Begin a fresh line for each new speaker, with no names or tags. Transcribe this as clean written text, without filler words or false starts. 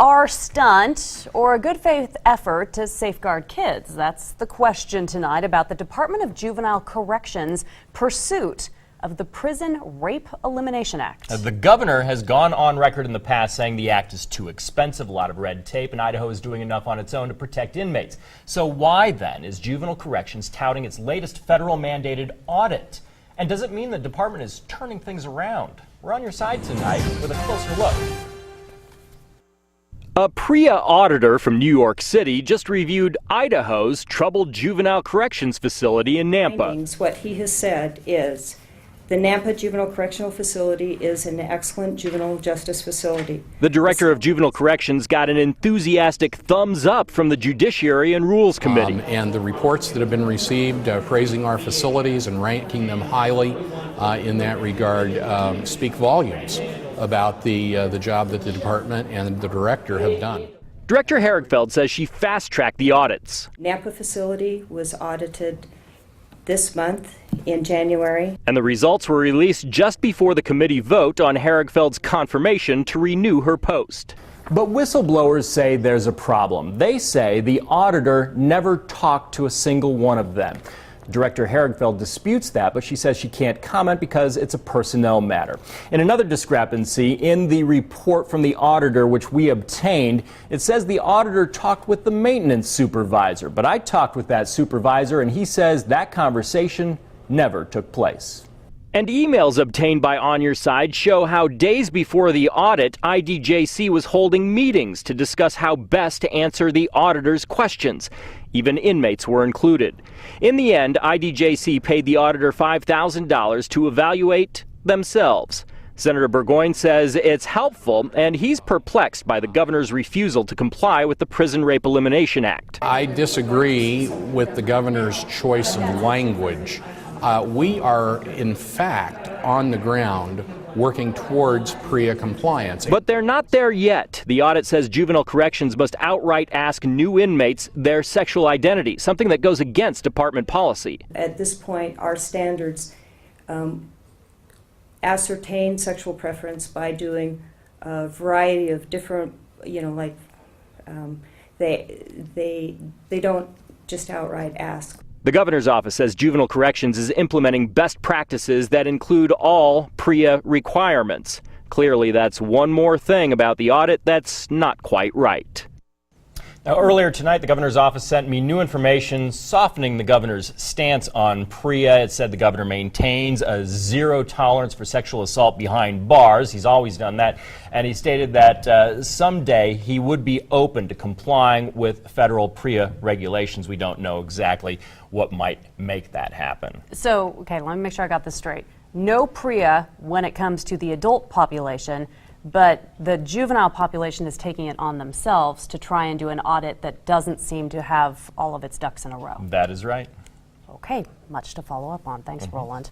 PR stunt or a good faith effort to safeguard kids? That's the question tonight about the Department of Juvenile Corrections' pursuit of the Prison Rape Elimination Act.
The governor has gone on record in the past saying the act is too expensive, a lot of red tape, and Idaho is doing enough on its own to protect inmates. So why then is Juvenile Corrections touting its latest federal mandated audit? And does it mean the department is turning things around? We're on your side tonight with a closer look. A PREA auditor from New York City just reviewed Idaho's troubled juvenile corrections facility in Nampa.
What he has said is the Nampa Juvenile Correctional Facility is an excellent juvenile justice facility.
The director of Juvenile Corrections got an enthusiastic thumbs up from the Judiciary and Rules Committee.
And the reports that have been received praising our facilities and ranking them highly in that regard speak volumes about the job that the department and the director have done.
Director Herigfeld says she fast-tracked the audits.
Nampa facility was audited this month in January.
And the results were released just before the committee vote on Herigfeld's confirmation to renew her post. But whistleblowers say there's a problem. They say the auditor never talked to a single one of them. Director Herigfeld disputes that, but she says she can't comment because it's a personnel matter. In another discrepancy, in the report from the auditor which we obtained, it says the auditor talked with the maintenance supervisor. But I talked with that supervisor, and he says that conversation never took place. And emails obtained by On Your Side show how days before the audit, IDJC was holding meetings to discuss how best to answer the auditor's questions. Even inmates were included. In the end, IDJC paid the auditor $5,000 to evaluate themselves. Senator Burgoyne says it's helpful, and he's perplexed by the governor's refusal to comply with the Prison Rape Elimination Act.
I disagree with the governor's choice of language. We are, in fact, on the ground working towards PREA compliance.
But they're not there yet. The audit says Juvenile Corrections must outright ask new inmates their sexual identity, something that goes against department policy.
At this point, our standards ascertain sexual preference by doing a variety of different, they don't just outright ask.
The governor's office says Juvenile Corrections is implementing best practices that include all PREA requirements. Clearly, that's one more thing about the audit that's not quite right. Now, earlier tonight, the governor's office sent me new information softening the governor's stance on PREA. It said the governor maintains a zero tolerance for sexual assault behind bars. He's always done that. And he stated that someday he would be open to complying with federal PREA regulations. We don't know exactly what might make that happen.
So, okay, let me make sure I got this straight. No PREA when it comes to the adult population, but the juvenile population is taking it on themselves to try and do an audit that doesn't seem to have all of its ducks in a row.
That is right.
Okay, much to follow up on. Thanks, Roland.